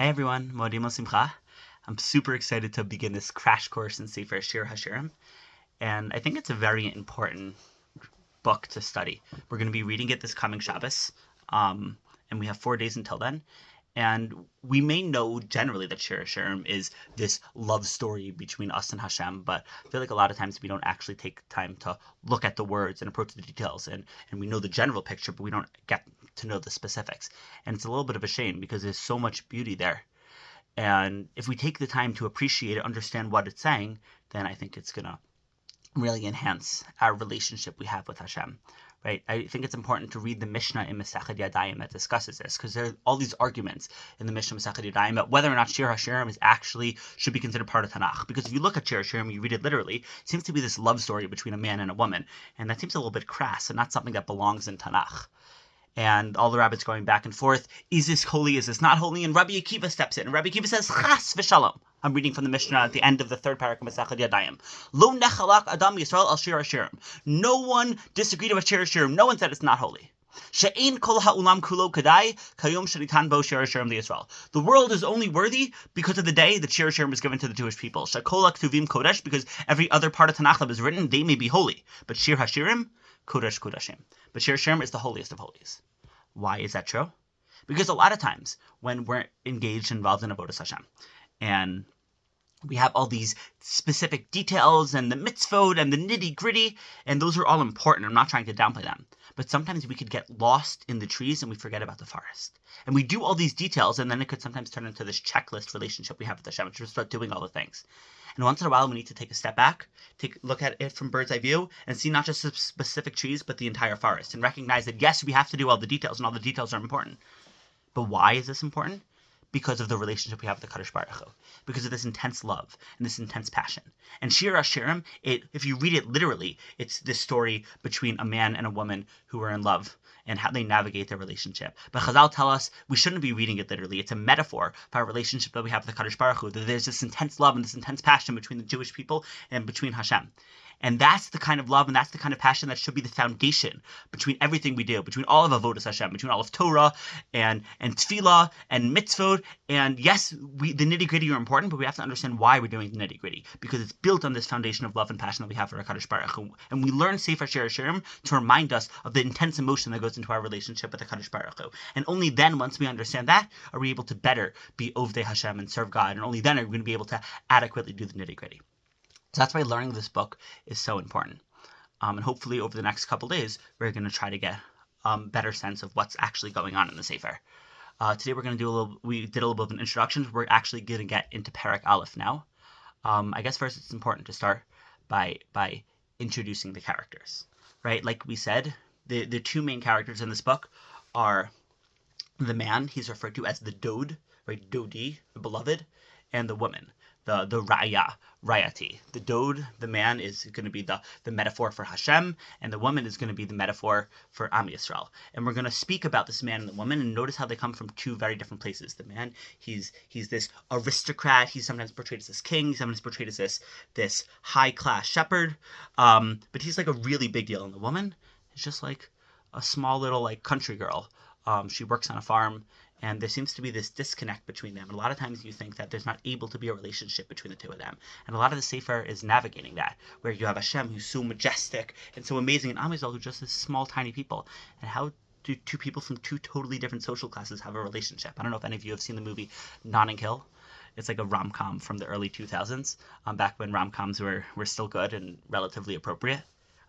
Hey everyone, Modim Simcha. I'm super excited to begin this crash course in Sefer Shir HaShirim, and I think it's a very important book to study. We're going to be reading it this coming Shabbos, and we have 4 days until then. And we may know generally that Shir HaShirim is this love story between us and Hashem, but I feel like a lot of times we don't actually take time to look at the words and approach the details, and we know the general picture, but we don't get to know the specifics. And it's a little bit of a shame because there's so much beauty there. And if we take the time to appreciate it, understand what it's saying, then I think it's going to really enhance our relationship we have with Hashem, right? I think it's important to read the Mishnah in Masechet Yadayim that discusses this, because there are all these arguments in the Mishnah Masechet Yadayim about whether or not Shir HaShirim is actually should be considered part of Tanakh. Because if you look at Shir HaShirim, you read it literally, it seems to be this love story between a man and a woman, and that seems a little bit crass and not something that belongs in Tanakh. And all the rabbis going back and forth, is this holy, is this not holy? And Rabbi Akiva steps in, and Rabbi Akiva says, Chas v'shalom. I'm reading from the Mishnah at the end of the third Perek of Masechet Yadayim. Lo nechalak Adam Yisrael al Shir HaShirim. No one disagreed about Shir HaShirim. No one said it's not holy. She'ein kol ha'ulam kulo kadai kayom shenitan bo Shir HaShirim Yisrael. The world is only worthy because of the day that Shir HaShirim was given to the Jewish people. She'kol ha'ktuvim kodesh, because every other part of Tanakh that was written, they may be holy. But Shir HaShirim, kodesh kodashim. But Shir HaShirim is the holiest of holies. Why is that true? Because a lot of times when we're involved in avodas Hashem, and we have all these specific details and the mitzvot and the nitty gritty, and those are all important. I'm not trying to downplay them. But sometimes we could get lost in the trees and we forget about the forest. And we do all these details, and then it could sometimes turn into this checklist relationship we have with Hashem, which we start doing all the things. And once in a while, we need to take a step back, look at it from bird's eye view, and see not just the specific trees, but the entire forest, and recognize that, yes, we have to do all the details, and all the details are important. But why is this important? Because of the relationship we have with the Kadosh Baruch Hu, because of this intense love and this intense passion. And Shir HaShirim, if you read it literally, it's this story between a man and a woman who are in love and how they navigate their relationship. But Chazal tell us we shouldn't be reading it literally. It's a metaphor for our relationship that we have with the Kadosh Baruch Hu, that there's this intense love and this intense passion between the Jewish people and between Hashem. And that's the kind of love and that's the kind of passion that should be the foundation between everything we do, between all of avodas Hashem, between all of Torah and Tefillah and mitzvot. And yes, the nitty-gritty are important, but we have to understand why we're doing the nitty-gritty, because it's built on this foundation of love and passion that we have for our Kadosh Baruch Hu. And we learn Sefer Shir HaShirim to remind us of the intense emotion that goes into our relationship with the Kadosh Baruch Hu. And only then, once we understand that, are we able to better be Ovdei Hashem and serve God. And only then are we going to be able to adequately do the nitty-gritty. So that's why learning this book is so important. And hopefully over the next couple days, we're going to try to get a better sense of what's actually going on in the Sefer. Today we did a little bit of an introduction. We're actually going to get into Perek Aleph now. I guess first it's important to start by introducing the characters, right? Like we said, the two main characters in this book are the man, he's referred to as the Dod, right? Dodi, the beloved, and the woman, the Raya, Rayati. The Dod, the man, is going to be the metaphor for Hashem, and the woman is going to be the metaphor for Am Yisrael. And we're going to speak about this man and the woman, and notice how they come from two very different places. The man, he's this aristocrat. He's sometimes portrayed as this king. He's sometimes portrayed as this high-class shepherd. But he's like a really big deal. And the woman is just like a small little like country girl. She works on a farm. And there seems to be this disconnect between them. And a lot of times you think that there's not able to be a relationship between the two of them. And a lot of the Sefer is navigating that, where you have Hashem, who's so majestic and so amazing, and Am Yisrael, who's just this small, tiny people. And how do two people from two totally different social classes have a relationship? I don't know if any of you have seen the movie Notting Hill. It's like a rom-com from the early 2000s, back when rom-coms were still good and relatively appropriate.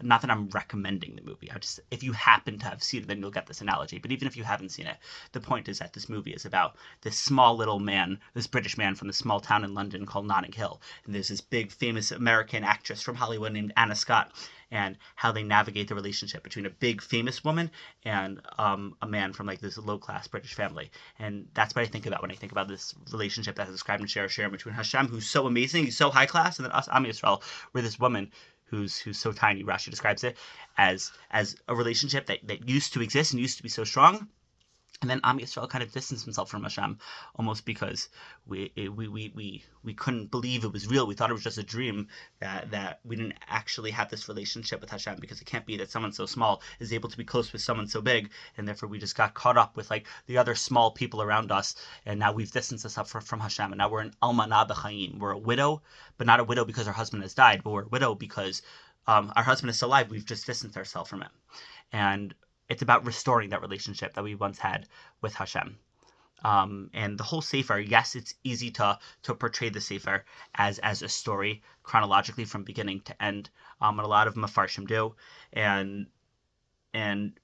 Not that I'm recommending the movie. If you happen to have seen it, then you'll get this analogy. But even if you haven't seen it, the point is that this movie is about this small little man, this British man from this small town in London called Notting Hill. And there's this big famous American actress from Hollywood named Anna Scott, and how they navigate the relationship between a big famous woman and a man from like this low-class British family. And that's what I think about when I think about this relationship that's described in Shir HaShirim between Hashem, who's so amazing, he's so high class, and then us, Am Yisrael, we're this woman who's so tiny. Rashi describes it as a relationship that used to exist and used to be so strong, And then Am Yisrael kind of distanced himself from Hashem, almost because we couldn't believe it was real. We thought it was just a dream, that we didn't actually have this relationship with Hashem, because it can't be that someone so small is able to be close with someone so big, and therefore we just got caught up with like the other small people around us, and now we've distanced ourselves from Hashem, and now we're an almanah b'chaim. We're a widow, but not a widow because our husband has died, but we're a widow because our husband is still alive. We've just distanced ourselves from him, and it's about restoring that relationship that we once had with Hashem. And the whole Sefer, yes, it's easy to portray the Sefer as a story chronologically from beginning to end, and a lot of Mefarshim do, and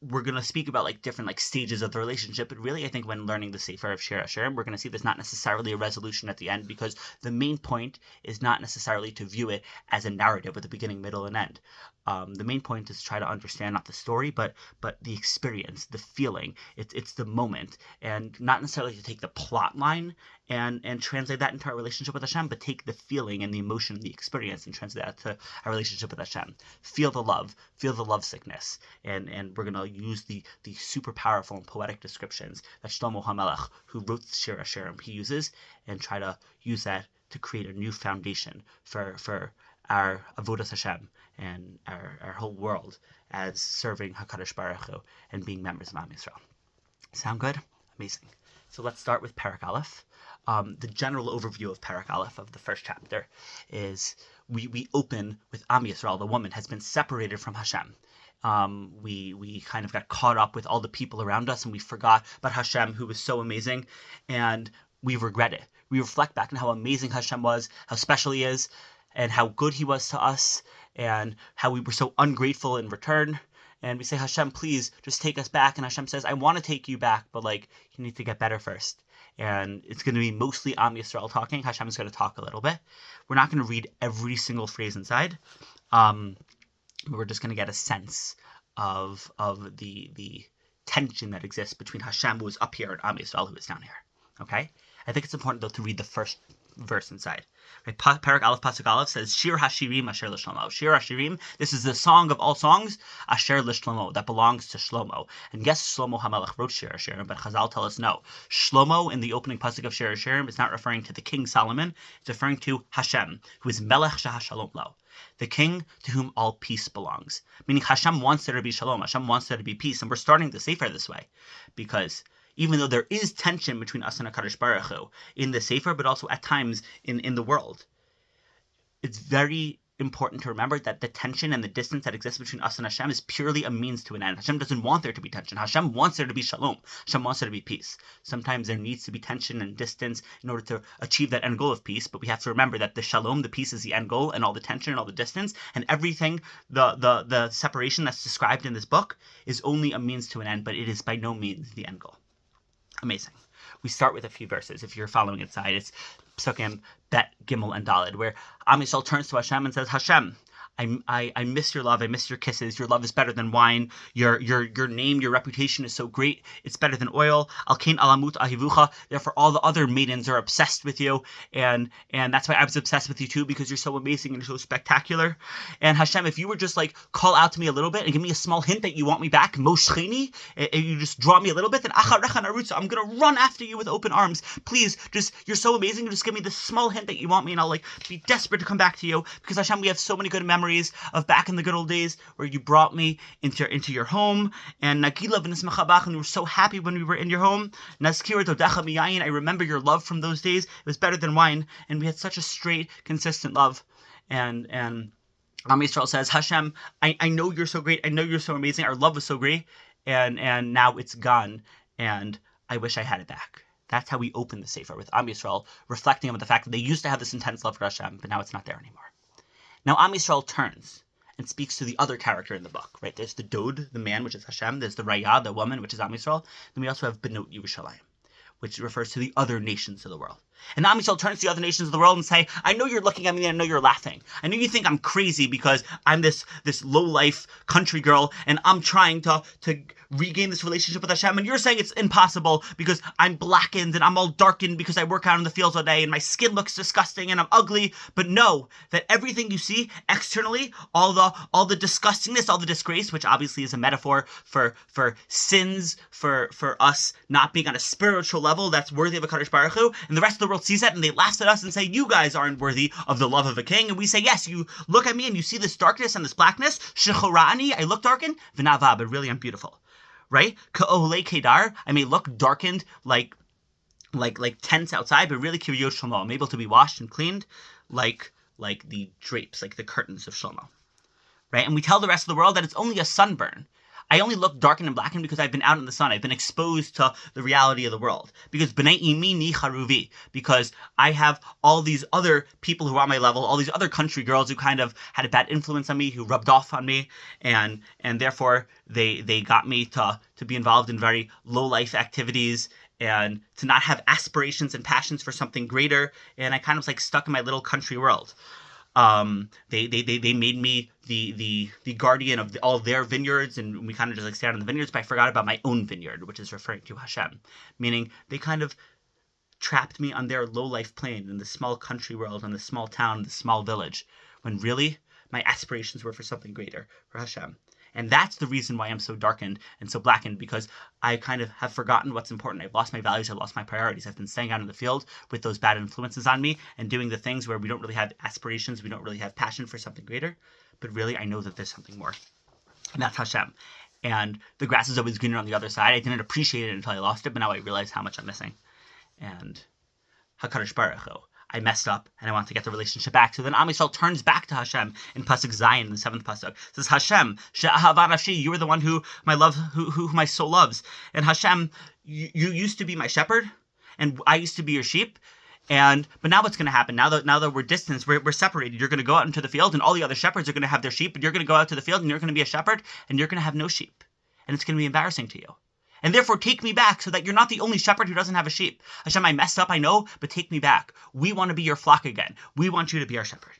we're going to speak about like different like stages of the relationship. But really, I think when learning the Sefer of Shir HaShirim, we're going to see there's not necessarily a resolution at the end, because the main point is not necessarily to view it as a narrative with a beginning, middle, and end. The main point is to try to understand not the story, but the experience, the feeling. It's the moment, and not necessarily to take the plot line and translate that into our relationship with Hashem, but take the feeling and the emotion, the experience, and translate that to our relationship with Hashem. Feel the love sickness, and we're gonna use the super powerful and poetic descriptions that Shlomo HaMelech, who wrote Shir HaShirim, he uses, and try to use that to create a new foundation for our avodas Hashem and our whole world as serving HaKadosh Baruch Hu and being members of Am Yisrael. Sound good? Amazing. So let's start with Perek Aleph. The general overview of Perek Aleph, of the first chapter, is we open with Am Yisrael. The woman has been separated from Hashem. We kind of got caught up with all the people around us, and we forgot about Hashem, who was so amazing, and we regret it. We reflect back on how amazing Hashem was, how special He is, and how good He was to us, and how we were so ungrateful in return. And we say, Hashem, please just take us back. And Hashem says, I want to take you back, but like you need to get better first. And it's going to be mostly Am Yisrael talking. Hashem is going to talk a little bit. We're not going to read every single phrase inside. We're just going to get a sense of the tension that exists between Hashem, who is up here, and Am Yisrael, who is down here. Okay? I think it's important, though, to read the first verse inside. Right? Perek Aleph Pasuk Aleph says, Shir HaShirim Asher L'Shlomo. Shir HaShirim, this is the song of all songs, Asher L'Shlomo, that belongs to Shlomo. And yes, Shlomo HaMelech wrote Shir HaShirim, but Chazal tell us no. Shlomo, in the opening Pasuk of Shir HaShirim, is not referring to the King Solomon, it's referring to Hashem, who is Melech Shehashalom Lo, the king to whom all peace belongs. Meaning Hashem wants there to be shalom, Hashem wants there to be peace, and we're starting the Sefer this way, because even though there is tension between us and HaKadosh Baruch Hu in the Sefer, but also at times in the world, it's very important to remember that the tension and the distance that exists between us and Hashem is purely a means to an end. Hashem doesn't want there to be tension. Hashem wants there to be shalom. Hashem wants there to be peace. Sometimes there needs to be tension and distance in order to achieve that end goal of peace, but we have to remember that the shalom, the peace, is the end goal, and all the tension and all the distance and everything, the separation that's described in this book is only a means to an end, but it is by no means the end goal. Amazing. We start with a few verses. If you're following inside, it's Psukim, Bet, Gimel, and Daled, where Am Yisrael turns to Hashem and says, Hashem, I miss your love. I miss your kisses. Your love is better than wine. Your name, your reputation is so great. It's better than oil. Alkein alamut ahivucha. Therefore, all the other maidens are obsessed with you, and that's why I was obsessed with you too, because you're so amazing and so spectacular. And Hashem, if you would just like call out to me a little bit and give me a small hint that you want me back, Moshchini, and you just draw me a little bit, then acharecha narutza, I'm gonna run after you with open arms. Please, just you're so amazing. Just give me this small hint that you want me, and I'll like be desperate to come back to you, because Hashem, we have so many good memories of back in the good old days where you brought me into your home, and Nagila v'nismachabach, and we were so happy when we were in your home. Nazkir dodecha miyayin, I remember your love from those days. It was better than wine, and we had such a straight, consistent love. And Am Yisrael says, Hashem, I know you're so great. I know you're so amazing. Our love was so great, and now it's gone, and I wish I had it back. That's how we open the Sefer, with Am Yisrael reflecting on the fact that they used to have this intense love for Hashem, but now it's not there anymore. Now Am Yisrael turns and speaks to the other character in the book, right? There's the Dod, the man, which is Hashem. There's the Raya, the woman, which is Am Yisrael. Then we also have Benot Yerushalayim, which refers to the other nations of the world. And Am Yisrael turns to the other nations of the world and say, I know you're looking at me and I know you're laughing. I know you think I'm crazy because I'm this low-life country girl and I'm trying to regain this relationship with Hashem. And you're saying it's impossible because I'm blackened and I'm all darkened because I work out in the fields all day and my skin looks disgusting and I'm ugly. But know that everything you see externally, all the disgustingness, all the disgrace, which obviously is a metaphor for sins, for us not being on a spiritual level that's worthy of a Kadosh Baruch Hu, and the rest of the world sees that and they laugh at us and say, you guys aren't worthy of the love of a king. And we say, yes, you look at me and you see this darkness and this blackness. Shechorani, I look darkened. V'nava, but really I'm beautiful. Right? Ka'ohle kedar, I may look darkened like tents outside, but really kiryot shlomo. I'm able to be washed and cleaned like the drapes, like the curtains of Shlomo. Right? And we tell the rest of the world that it's only a sunburn. I only look darkened and blackened because I've been out in the sun. I've been exposed to the reality of the world. Because b'nai imi ni charuvi. Because I have all these other people who are on my level, all these other country girls who kind of had a bad influence on me, who rubbed off on me, and therefore they got me to be involved in very low life activities and to not have aspirations and passions for something greater. And I kind of was like stuck in my little country world. They made me the guardian of all their vineyards, and we kind of just like stayed on the vineyards, but I forgot about my own vineyard, which is referring to Hashem. Meaning they kind of trapped me on their low life plane in the small country world, in the small town, the small village, when really my aspirations were for something greater, for Hashem. And that's the reason why I'm so darkened and so blackened, because I kind of have forgotten what's important. I've lost my values. I've lost my priorities. I've been staying out in the field with those bad influences on me and doing the things where we don't really have aspirations. We don't really have passion for something greater. But really, I know that there's something more. And that's Hashem. And the grass is always greener on the other side. I didn't appreciate it until I lost it, but now I realize how much I'm missing. And HaKadosh Baruch Hu, I messed up and I want to get the relationship back. So then Am Yisrael turns back to Hashem in Pasuk Zayin, the 7th Pasuk. It says, Hashem, she'ahava nafshi, you are the one who my soul loves. And Hashem, you used to be my shepherd and I used to be your sheep. But now what's going to happen? Now that we're distanced, we're separated. You're going to go out into the field and all the other shepherds are going to have their sheep, and you're going to go out to the field and you're going to be a shepherd and you're going to have no sheep. And it's going to be embarrassing to you. And therefore take me back so that you're not the only shepherd who doesn't have a sheep. Hashem, I messed up, I know, but take me back. We want to be your flock again. We want you to be our shepherd.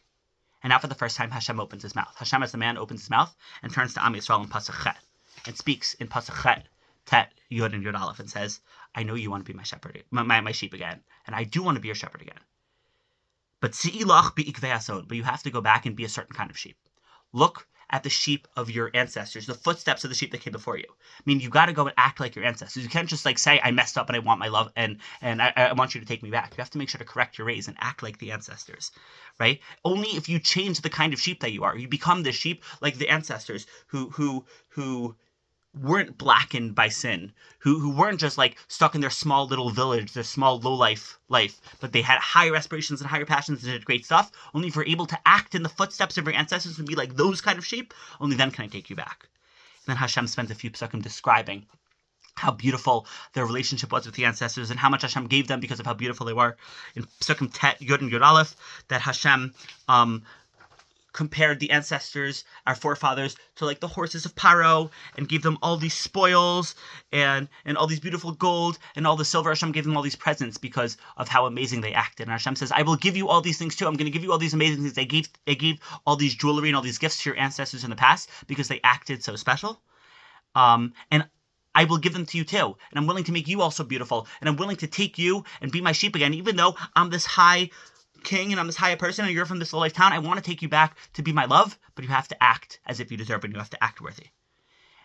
And now for the first time, Hashem opens his mouth. Hashem as the man opens his mouth and turns to Am Yisrael in Pasuk Chet and speaks in Pasuk Chet, Tet, Yod, and Yod Aleph and says, I know you want to be my shepherd, my sheep again. And I do want to be your shepherd again. But Tzi'ilach bi'ikvei asod, but you have to go back and be a certain kind of sheep. Look at the sheep of your ancestors, the footsteps of the sheep that came before you. I mean, you got to go and act like your ancestors. You can't just like say, I messed up and I want my love and I want you to take me back. You have to make sure to correct your ways and act like the ancestors, right? Only if you change the kind of sheep that you are, you become the sheep like the ancestors who weren't blackened by sin, who weren't just like stuck in their small little village, their small low life, but they had higher aspirations and higher passions and did great stuff. Only if you're able to act in the footsteps of your ancestors and be like those kind of sheep, only then can I take you back. And then Hashem spends a few psukim describing how beautiful their relationship was with the ancestors and how much Hashem gave them because of how beautiful they were. In psukim Tet, Yod, and Yod Aleph, that Hashem compared the ancestors, our forefathers, to like the horses of Paro and gave them all these spoils and all these beautiful gold and all the silver. Hashem gave them all these presents because of how amazing they acted. And Hashem says, I will give you all these things too. I'm going to give you all these amazing things. I gave all these jewelry and all these gifts to your ancestors in the past because they acted so special. And I will give them to you too. And I'm willing to make you also beautiful. And I'm willing to take you and be my sheep again, even though I'm this high king and I'm this high person and you're from this low life town. I want to take you back to be my love, but you have to act as if you deserve it and you have to act worthy.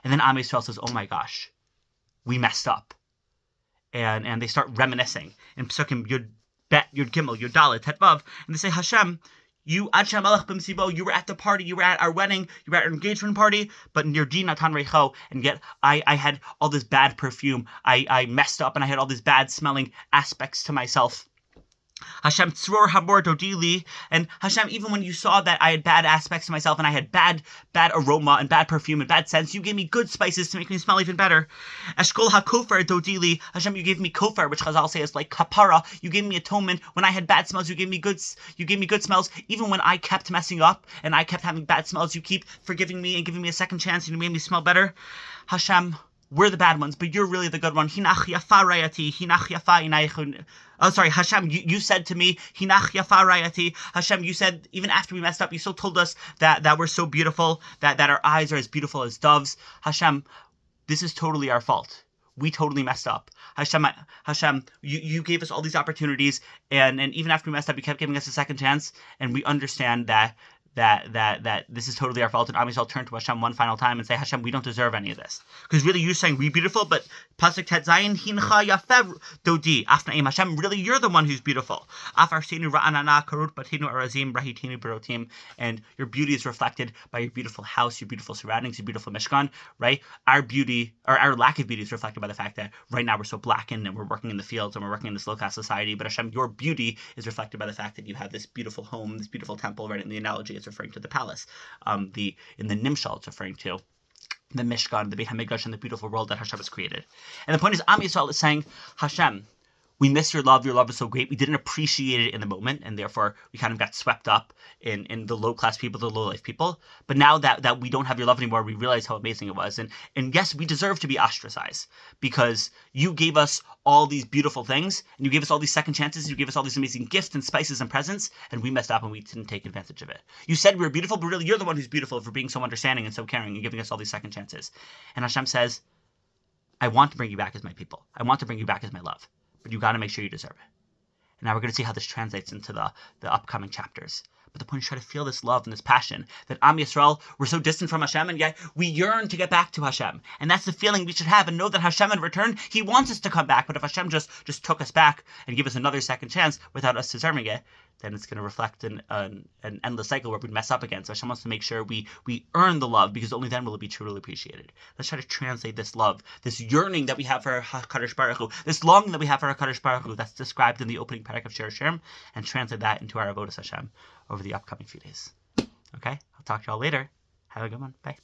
And then Am Yisrael says, oh my gosh, we messed up. And they start reminiscing in Psukim Yud Bet, Yud Gimel, Yud Dalet, Tet Vav, and they say, Hashem, you were at the party, you were at our wedding, you were at our engagement party, but in your din natan reicho, and yet I had all this bad perfume. I messed up and I had all these bad smelling aspects to myself. Hashem tzror habor dodili, and Hashem, even when you saw that I had bad aspects to myself and I had bad aroma and bad perfume and bad scents, you gave me good spices to make me smell even better. Eshkol hakofar dodili, Hashem, you gave me kofar, which Chazal say is like kapara. You gave me atonement. When I had bad smells, you gave me good smells. Even when I kept messing up and I kept having bad smells, you keep forgiving me and giving me a second chance and you made me smell better. Hashem, we're the bad ones, but you're really the good one. Hinach yafa rayati, hinach yafa inaychun. Oh, sorry, Hashem, you said to me, hinach yafa rayati. Hashem, you said, even after we messed up, you still told us that we're so beautiful, that our eyes are as beautiful as doves. Hashem, this is totally our fault. We totally messed up. Hashem, you gave us all these opportunities, and even after we messed up, you kept giving us a second chance, and we understand that this is totally our fault. And Am Yisrael turn to Hashem one final time and say, Hashem, we don't deserve any of this. Because really, you're saying we're beautiful, but Pasuk Tet Zayin, Hincha Yafev Dodi, Afnaim, Hashem, really, you're the one who's beautiful. Afar Sinu Ra'anana Karut Batinu Arazim Brahitinu Barotim, and your beauty is reflected by your beautiful house, your beautiful surroundings, your beautiful Mishkan, right? Our beauty, or our lack of beauty, is reflected by the fact that right now we're so blackened and we're working in the fields and we're working in this low-class society. But Hashem, your beauty is reflected by the fact that you have this beautiful home, this beautiful temple, right? In the analogy, it's referring to the palace. In the Nimshal, it's referring to the Mishkan, the Beit HaMikdash, and the beautiful world that Hashem has created. And the point is, Am Yisrael is saying, Hashem, we miss your love. Your love is so great. We didn't appreciate it in the moment, and therefore we kind of got swept up in the low-class people, the low-life people. But now that we don't have your love anymore, we realize how amazing it was. And yes, we deserve to be ostracized because you gave us all these beautiful things, and you gave us all these second chances, you gave us all these amazing gifts and spices and presents, and we messed up and we didn't take advantage of it. You said we were beautiful, but really you're the one who's beautiful for being so understanding and so caring and giving us all these second chances. And Hashem says, I want to bring you back as my people. I want to bring you back as my love. But you got to make sure you deserve it. And now we're going to see how this translates into the upcoming chapters. But the point is, try to feel this love and this passion that Am Yisrael, we're so distant from Hashem, and yet we yearn to get back to Hashem. And that's the feeling we should have, and know that Hashem in return, He wants us to come back. But if Hashem just took us back and give us another second chance without us deserving it, then it's going to reflect an endless cycle where we mess up again. So Hashem wants to make sure we earn the love, because only then will it be truly appreciated. Let's try to translate this love, this yearning that we have for HaKadosh Baruch Hu, this longing that we have for HaKadosh Baruch Hu that's described in the opening Perek of Shir, HaShirim, and translate that into our avodas Hashem over the upcoming few days. Okay? I'll talk to y'all later. Have a good one. Bye.